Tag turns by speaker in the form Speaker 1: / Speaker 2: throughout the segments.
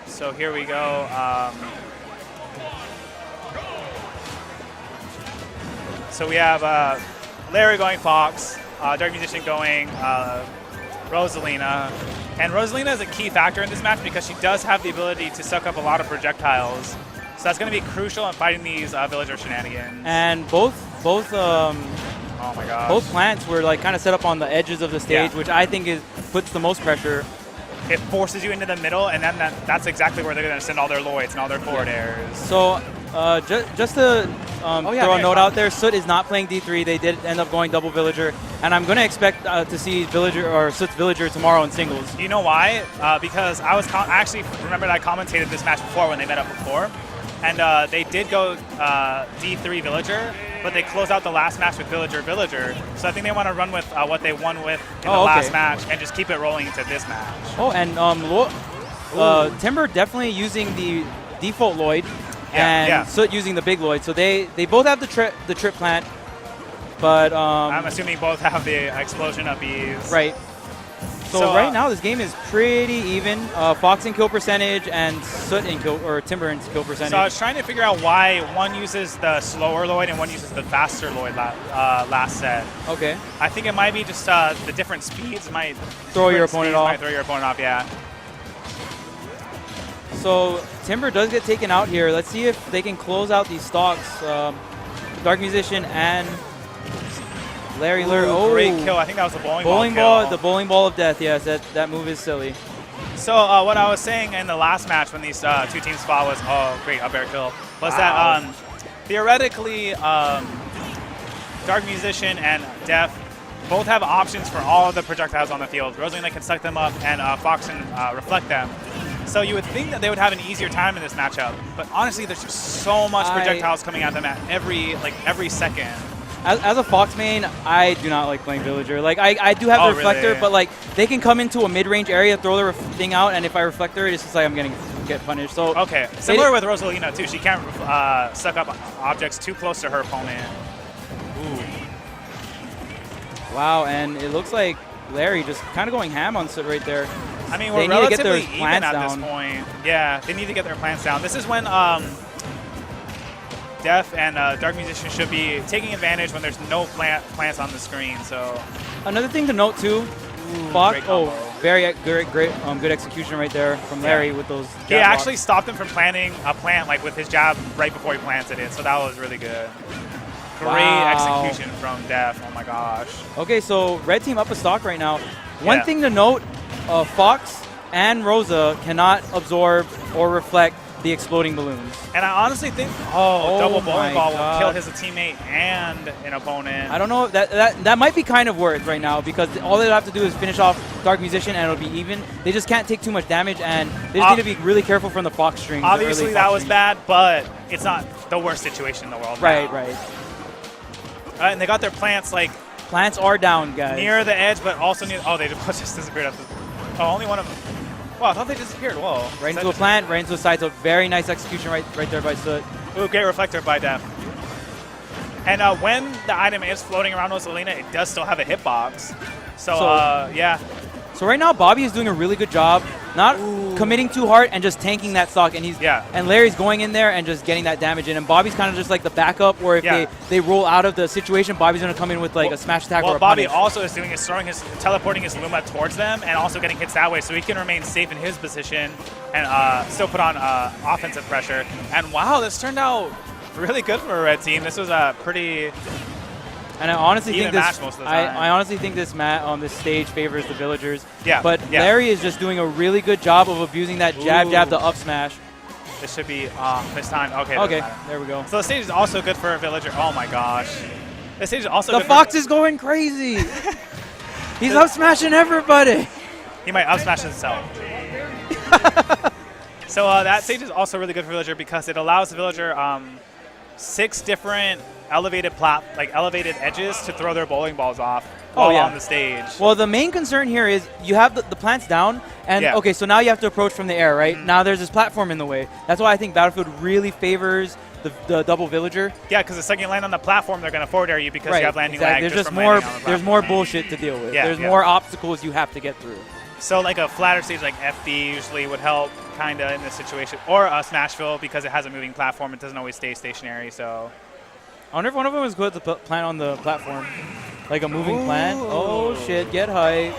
Speaker 1: So here we go. So we have Larry going Fox, DarkMusician going Rosalina. And Rosalina is a key factor in this match because she does have the ability to suck up a lot of projectiles. So that's going to be crucial in fighting these villager shenanigans.
Speaker 2: And both
Speaker 1: oh my gosh.
Speaker 2: Both plants were like kind of set up on the edges of the stage, which I think puts the most pressure.
Speaker 1: It forces you into the middle, and then that's exactly where they're going to send all their Lloyds and all their forward airs.
Speaker 2: So just to throw a note out there, Soot is not playing D3. They did end up going double villager, and I'm going to expect to see villager or Soot's villager tomorrow in singles.
Speaker 1: You know why? Because I actually remember that I commentated this match before when they met up before, and they did go D3 villager, but they closed out the last match with villager. So I think they want to run with what they won with in the last match and just keep it rolling into this match.
Speaker 2: Oh, and Timber definitely using the default Lloyd, and Soot using the big Lloyd. So they both have the trip plant, but
Speaker 1: I'm assuming both have the explosion of bees.
Speaker 2: Right. So right now this game is pretty even. Fox in kill percentage and Soot in Timber in kill percentage.
Speaker 1: So I was trying to figure out why one uses the slower Lloyd and one uses the faster Lloyd last set.
Speaker 2: Okay.
Speaker 1: I think it might be just the different speeds might
Speaker 2: throw your opponent off.
Speaker 1: Might throw your opponent off, yeah.
Speaker 2: So Timber does get taken out here. Let's see if they can close out these stocks. DarkMusician and Larry Lur.
Speaker 1: Oh, great kill. I think that was the bowling ball.
Speaker 2: The bowling ball of death. Yes, that move is silly.
Speaker 1: So what I was saying in the last match when these two teams fought was, great up air kill, was that theoretically DarkMusician and Def both have options for all of the projectiles on the field. Rosalina can suck them up and Fox can reflect them. So you would think that they would have an easier time in this matchup, but honestly, there's just so much projectiles coming at them at every second.
Speaker 2: As a Fox main, I do not like playing villager. Like I do have the reflector,
Speaker 1: really?
Speaker 2: But like they can come into a mid-range area, throw their thing out, and if I reflector it, it's just like I'm get punished. So
Speaker 1: similar with Rosalina too. She can't suck up objects too close to her opponent. Ooh.
Speaker 2: Wow, and it looks like Larry just kind of going ham on Soot right there.
Speaker 1: I mean, we're relatively even at this point. Yeah, they need to get their plants down. This is when Def and DarkMusician should be taking advantage when there's no plants on the screen. So
Speaker 2: another thing to note too, Fox. Very good execution right there from Larry with those.
Speaker 1: He actually stopped him from planting a plant like with his jab right before he planted it. So that was really good. Great execution from Def. Oh my gosh.
Speaker 2: Okay, so red team up a stock right now. One thing to note, Fox and Rosa cannot absorb or reflect the exploding balloons.
Speaker 1: And I honestly think, double bowling ball will kill his teammate and an opponent.
Speaker 2: I don't know, that might be kind of worth right now because all they have to do is finish off DarkMusician and it'll be even. They just can't take too much damage and they just need to be really careful from the Fox strings.
Speaker 1: Obviously that was bad, but it's not the worst situation in the world
Speaker 2: Right.
Speaker 1: And they got their plants like...
Speaker 2: Plants are down, guys.
Speaker 1: Near the edge, but also near... Oh, they just disappeared. Only one of them. Wow, I thought they disappeared. Whoa.
Speaker 2: Right into a plant, right into a side. So very nice execution right there by Soot.
Speaker 1: Ooh, great reflector by Def. And when the item is floating around Rosalina, it does still have a hitbox. So yeah.
Speaker 2: So right now, Bobby is doing a really good job, not committing too hard and just tanking that stock. And and Larry's going in there and just getting that damage in. And Bobby's kind of just like the backup, or if they roll out of the situation, Bobby's going to come in with like a smash attack or a
Speaker 1: Bobby
Speaker 2: punish.
Speaker 1: also is doing is teleporting his Luma towards them and also getting hits that way, so he can remain safe in his position and still put on offensive pressure. And wow, this turned out really good for a red team. This was a pretty...
Speaker 2: And I honestly think this.
Speaker 1: Match most of the time.
Speaker 2: I honestly think this this stage favors the villagers.
Speaker 1: Yeah.
Speaker 2: But Larry is just doing a really good job of abusing that jab to up smash.
Speaker 1: This should be this time. Okay.
Speaker 2: Okay. There we go.
Speaker 1: So the stage is also good for a villager. Oh my gosh. This stage is also.
Speaker 2: The Fox is going crazy. He's up smashing everybody.
Speaker 1: He might up smash himself. So that stage is also really good for villager because it allows the villager 6 different elevated edges to throw their bowling balls off while on the stage.
Speaker 2: Well, the main concern here is you have the plants down, and okay, so now you have to approach from the air, right? Now there's this platform in the way. That's why I think Battlefield really favors the double villager.
Speaker 1: Yeah, because the second you land on the platform, they're going to forward air you because you have landing lag.
Speaker 2: There's just more bullshit to deal with. There's more obstacles you have to get through.
Speaker 1: So like a flatter stage like FD usually would help kind of in this situation. Or a Smashville because it has a moving platform. It doesn't always stay stationary, so.
Speaker 2: I wonder if one of them was good to plant on the platform. Like a moving plant. Oh, shit. Get hype.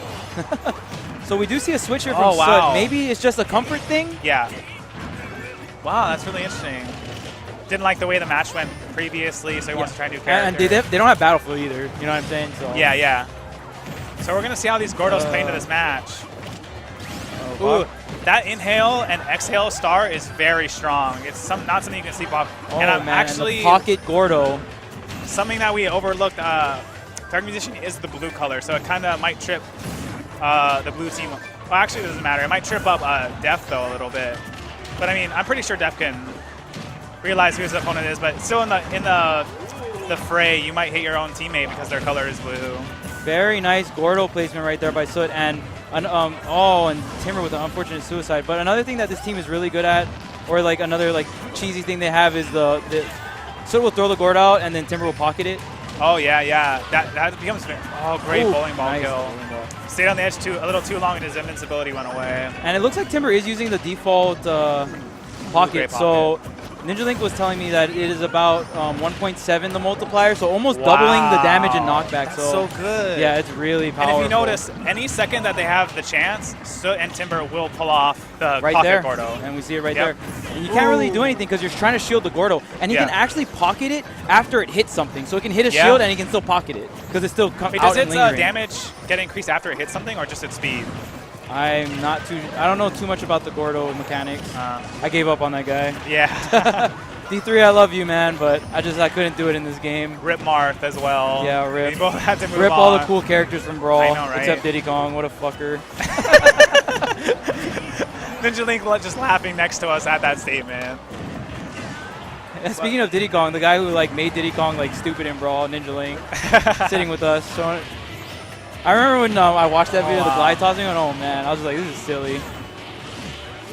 Speaker 2: So we do see a switch here from Soot. Maybe it's just a comfort thing?
Speaker 1: Yeah. Wow, that's really interesting. Didn't like the way the match went previously, so he wants to try a new character.
Speaker 2: And they don't have Battlefield either. You know what I'm saying? So.
Speaker 1: Yeah, yeah. So we're going to see how these Gordos play into this match. Ooh, that inhale and exhale star is very strong. It's not something you can see, Bob.
Speaker 2: Oh,
Speaker 1: and I'm
Speaker 2: man,
Speaker 1: actually
Speaker 2: the pocket Gordo.
Speaker 1: Something that we overlooked. DarkMusician is the blue color, so it kind of might trip the blue team. Well, actually, it doesn't matter. It might trip up Def though a little bit. But I mean, I'm pretty sure Def can realize who his opponent is. But still, in the fray, you might hit your own teammate because their color is blue.
Speaker 2: Very nice Gordo placement right there by Soot, and and Timber with an unfortunate suicide. But another thing that this team is really good at, or like another like cheesy thing they have, is the Soot will throw the Gordo out and then Timber will pocket it.
Speaker 1: Oh yeah, yeah. That becomes great bowling ball kill. Bowling ball. Stayed on the edge a little too long and his invincibility went away.
Speaker 2: And it looks like Timber is using the default pocket. So Ninja Link was telling me that it is about 1.7 the multiplier, so almost doubling the damage and knockback.
Speaker 1: That's so good.
Speaker 2: Yeah, it's really powerful.
Speaker 1: And if you notice, any second that they have the chance, Soot and Timber will pull off the
Speaker 2: right
Speaker 1: pocket
Speaker 2: there.
Speaker 1: Gordo.
Speaker 2: And we see it right there. And you can't really do anything because you're trying to shield the Gordo. And he can actually pocket it after it hits something. So it can hit a shield and he can still pocket it because it's still out
Speaker 1: does
Speaker 2: and
Speaker 1: its damage get increased after it hits something or just its speed?
Speaker 2: I don't know too much about the Gordo mechanics. I gave up on that guy.
Speaker 1: Yeah.
Speaker 2: D3, I love you, man, but I couldn't do it in this game.
Speaker 1: Rip Marth as well.
Speaker 2: Yeah, Rip.
Speaker 1: We both had to move
Speaker 2: Rip
Speaker 1: on.
Speaker 2: all the cool characters from Brawl,
Speaker 1: I know, right?
Speaker 2: except Diddy Kong. What a fucker.
Speaker 1: Ninja Link just laughing next to us at that statement.
Speaker 2: And speaking of Diddy Kong, the guy who made Diddy Kong stupid in Brawl, Ninja Link, sitting with us. So I remember when I watched that video of the glide tossing, and oh man, I was just like, this is silly.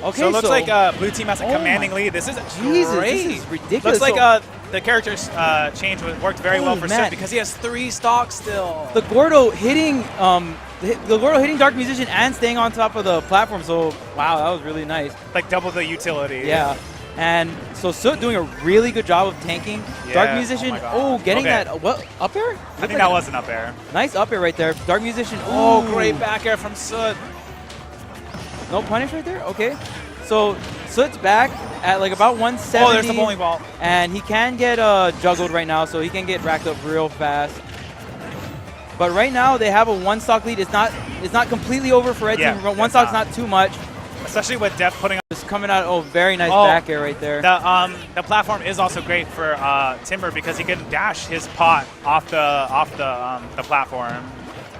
Speaker 2: Okay,
Speaker 1: so it looks like Blue Team has a commanding lead. This is great.
Speaker 2: This is ridiculous.
Speaker 1: Looks like the character's change worked very well for Soot because he has 3 stocks still.
Speaker 2: The Gordo hitting DarkMusician and staying on top of the platform. So wow, that was really nice.
Speaker 1: Like double the utility.
Speaker 2: Yeah. And so Soot doing a really good job of tanking.
Speaker 1: Yeah.
Speaker 2: DarkMusician, getting that up air?
Speaker 1: I think that was an up air.
Speaker 2: Nice up air right there. DarkMusician.
Speaker 1: Great back air from Soot.
Speaker 2: No punish right there? Okay. So Soot's back at about 170.
Speaker 1: Oh, there's the bowling ball.
Speaker 2: And he can get juggled right now, so he can get racked up real fast. But right now they have a 1-stock lead. It's not completely over for Red Team. 1 stock's not too much.
Speaker 1: Especially with Def putting
Speaker 2: just coming out. Very nice back air right there.
Speaker 1: The platform is also great for Timber because he can dash his pot off the platform.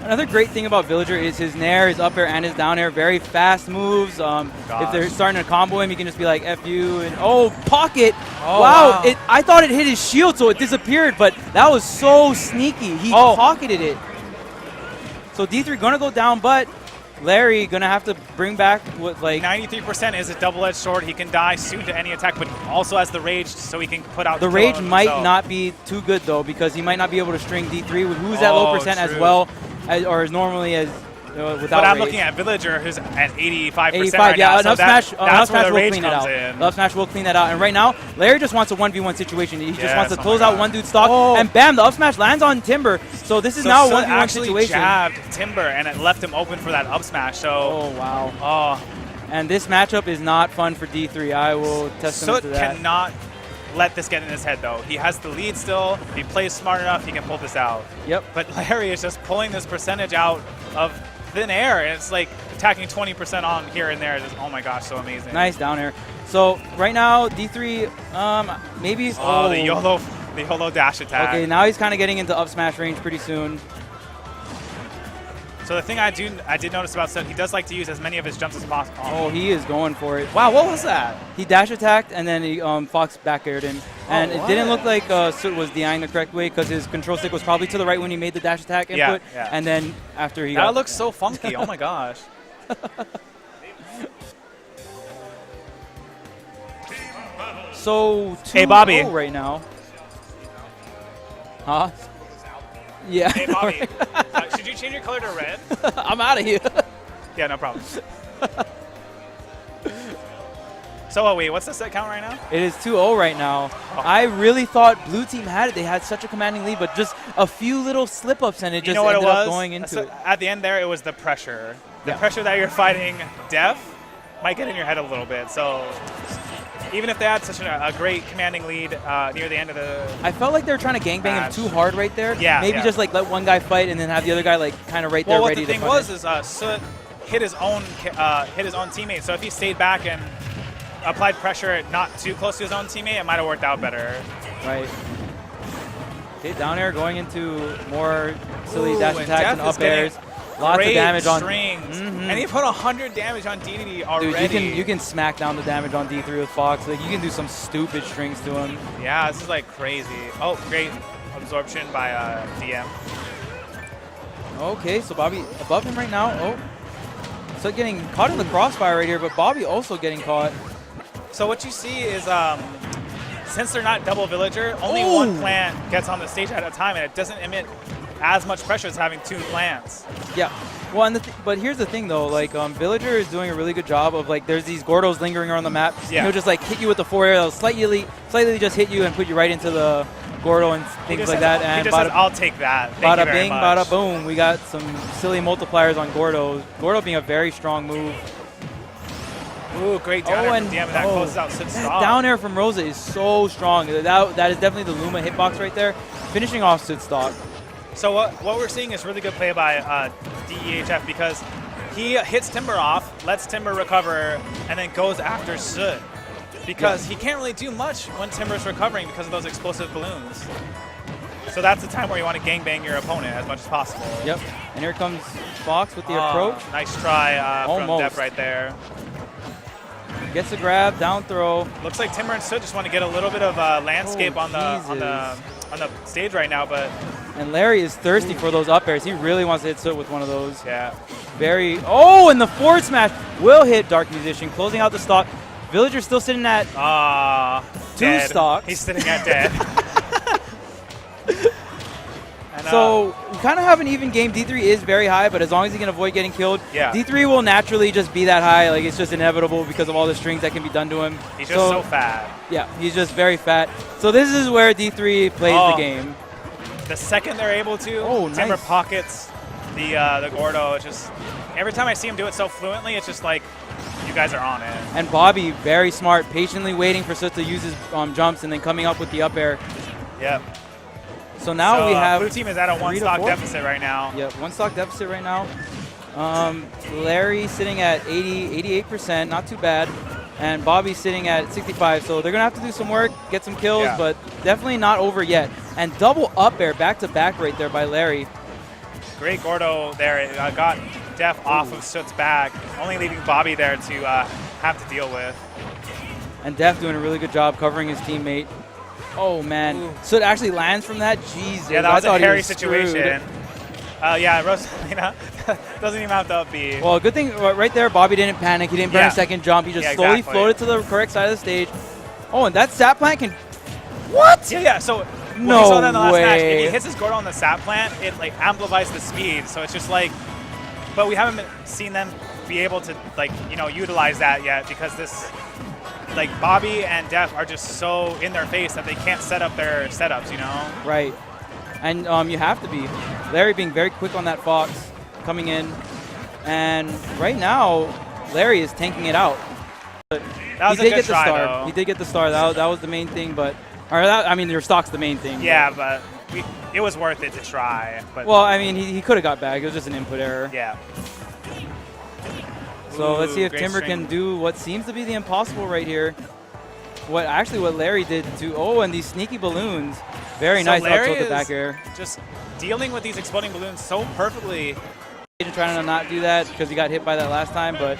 Speaker 2: Another great thing about Villager is his nair, his up air, and his down air. Very fast moves. If they're starting to combo him, you can just be like, F you. And pocket. Wow. I thought it hit his shield, so it disappeared. But that was so sneaky. He pocketed it. So D3 going to go down, but Larry going to have to bring back what
Speaker 1: 93% is a double-edged sword. He can die soon to any attack, but he also has the rage, so he can put out
Speaker 2: the rage might not be too good, though, because he might not be able to string D3 with who's at low percent as well. Or as normally as without
Speaker 1: But I'm
Speaker 2: rage.
Speaker 1: looking at Villager, who's at 85%
Speaker 2: 85,
Speaker 1: right
Speaker 2: yeah,
Speaker 1: now.
Speaker 2: Enough Smash will clean it out.
Speaker 1: In.
Speaker 2: Enough Smash will clean that out. And right now, Larry just wants a 1v1 situation. He just wants to close out one dude's stock, and bam, the up smash lands on Timber. So this is now a 1v1 situation.
Speaker 1: Jabbed Timber, and it left him open for that up smash. So
Speaker 2: wow. And this matchup is not fun for D3. I will testament to that.
Speaker 1: Soot cannot let this get in his head, though. He has the lead still. If he plays smart enough, he can pull this out.
Speaker 2: Yep.
Speaker 1: But Larry is just pulling this percentage out of thin air, and it's like attacking 20% on here and there. Just, oh my gosh, so amazing.
Speaker 2: Nice down air. So right now, D3, maybe.
Speaker 1: The YOLO dash attack.
Speaker 2: Okay, now he's kind of getting into up smash range pretty soon.
Speaker 1: So the thing I did notice about Soot, he does like to use as many of his jumps as possible.
Speaker 2: Oh, he is going for it.
Speaker 1: Wow, what was that?
Speaker 2: He dash attacked, and then he Fox back aired him. And it didn't look like Soot was DIing the correct way because his control stick was probably to the right when he made the dash attack input.
Speaker 1: Yeah.
Speaker 2: And then after he
Speaker 1: That looks so funky. Oh my gosh.
Speaker 2: So 2-0
Speaker 1: hey, Bobby.
Speaker 2: right now. Huh? Yeah.
Speaker 1: Hey, Bobby. Should you change your color to red?
Speaker 2: I'm out of here.
Speaker 1: Yeah, no problem. So, wait, what's the set count right now?
Speaker 2: It is 2-0 right now. Oh. I really thought blue team had it. They had such a commanding lead, but just a few little slip-ups, and it just ended up going into it.
Speaker 1: At the end there, it was the pressure. The pressure that you're fighting Def might get in your head a little bit. So even if they had such a great commanding lead near the end of the
Speaker 2: I felt like they were trying to gangbang him too hard right there.
Speaker 1: Yeah.
Speaker 2: Maybe just like let one guy fight and then have the other guy like kind of right there ready to fight.
Speaker 1: Well, what the thing was is Soot hit his own teammate. So if he stayed back and applied pressure not too close to his own teammate, it might have worked out better.
Speaker 2: Right. Okay, down air going into more silly dash attacks and up airs. Lots of damage on
Speaker 1: strings. And he put 100 damage on DDD already.
Speaker 2: Dude, you can smack down the damage on D3 with Fox. Like you can do some stupid strings to him.
Speaker 1: Yeah, this is like crazy. Oh, great absorption by DM.
Speaker 2: Okay, so Bobby above him right now. Oh, so getting caught in the crossfire right here, but Bobby also getting caught.
Speaker 1: So what you see is, since they're not double villager, only one plant gets on the stage at a time, and it doesn't emit as much pressure as having two plants.
Speaker 2: Yeah. Well, and but here's the thing, though. Like, Villager is doing a really good job of, like, there's these Gordos lingering around the map.
Speaker 1: Yeah.
Speaker 2: He'll just, like, hit you with the forward air. They'll slightly just hit you and put you right into the Gordo and things like that. And
Speaker 1: he just says, I'll take that.
Speaker 2: Bada bing, bada boom. We got some silly multipliers on Gordo. Gordo being a very strong move.
Speaker 1: Ooh, great down air from DM, and that closes out Soot's stock.
Speaker 2: Down air from Rosa is so strong. That is definitely the Luma hitbox right there, finishing off Soot's stock.
Speaker 1: So what we're seeing is really good play by DEHF because he hits Timber off, lets Timber recover, and then goes after Soot. Because he can't really do much when Timber's recovering because of those explosive balloons. So that's the time where you want to gangbang your opponent as much as possible.
Speaker 2: Yep. And here comes Fox with the approach.
Speaker 1: Nice try from Def right there.
Speaker 2: Gets a grab, down throw.
Speaker 1: Looks like Timber and Soot just want to get a little bit of landscape on the stage right now, but.
Speaker 2: And Larry is thirsty for those up airs. He really wants to hit Soot with one of those.
Speaker 1: Yeah.
Speaker 2: And the forward smash will hit DarkMusician, closing out the stock. Villager still sitting at 2 stocks.
Speaker 1: He's sitting at dead.
Speaker 2: So we kind of have an even game. D3 is very high, but as long as he can avoid getting killed, D3 will naturally just be that high. Like it's just inevitable because of all the strings that can be done to him.
Speaker 1: He's just so fat.
Speaker 2: Yeah, he's just very fat. So this is where D3 plays the game.
Speaker 1: The second they're able to, Timber pockets the Gordo. It's just every time I see him do it so fluently, it's just like you guys are on it.
Speaker 2: And Bobby, very smart, patiently waiting for Soot to use his jumps and then coming up with the up air.
Speaker 1: Yep.
Speaker 2: So now we have
Speaker 1: blue team is at a 1 stock deficit right now.
Speaker 2: Yep, 1 stock deficit right now. Larry sitting at 88%, not too bad. And Bobby's sitting at 65, so they're going to have to do some work, get some kills, but definitely not over yet. And double up air back-to-back right there by Larry.
Speaker 1: Great Gordo there. It got Def off of Soot's back, only leaving Bobby there to have to deal with.
Speaker 2: And Def doing a really good job covering his teammate. Oh, man. So it actually lands from that? Jesus.
Speaker 1: Yeah, that was a hairy situation. Rosalina doesn't even have to up B.
Speaker 2: Well, good thing right there, Bobby didn't panic. He didn't burn a second jump. He just slowly floated to the correct side of the stage. Oh, and that sap plant can... What?
Speaker 1: Yeah, so we saw that in the last match. If he hits his Gordo on the sap plant, it like amplifies the speed. So it's just like... But we haven't seen them be able to utilize that yet because this... Like, Bobby and Def are just so in their face that they can't set up their setups, you know?
Speaker 2: Right. And you have to be. Larry being very quick on that Fox, coming in. And right now, Larry is tanking it out. But
Speaker 1: that was
Speaker 2: he
Speaker 1: a
Speaker 2: did
Speaker 1: good
Speaker 2: get the
Speaker 1: try,
Speaker 2: star.
Speaker 1: though.
Speaker 2: He did get the star. That was the main thing, but... your stock's the main thing.
Speaker 1: Yeah, but it was worth it to try. But
Speaker 2: well, I mean, he could have got back. It was just an input error.
Speaker 1: Yeah.
Speaker 2: So let's see if Timber can do what seems to be the impossible right here. What Larry did to, and these sneaky balloons. Very nice up tilt to back air.
Speaker 1: Just dealing with these exploding balloons so perfectly.
Speaker 2: Trying to not do that because he got hit by that last time, but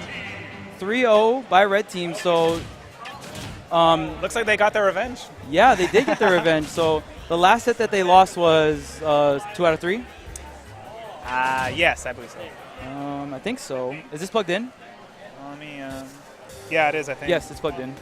Speaker 2: 3-0 by red team. So
Speaker 1: looks like they got their revenge.
Speaker 2: Yeah, they did get their revenge. So the last set that they lost was 2 out of 3?
Speaker 1: Yes, I believe so.
Speaker 2: I think so. Is this plugged in?
Speaker 1: Let me, yeah, it is, I think.
Speaker 2: Yes, it's plugged in.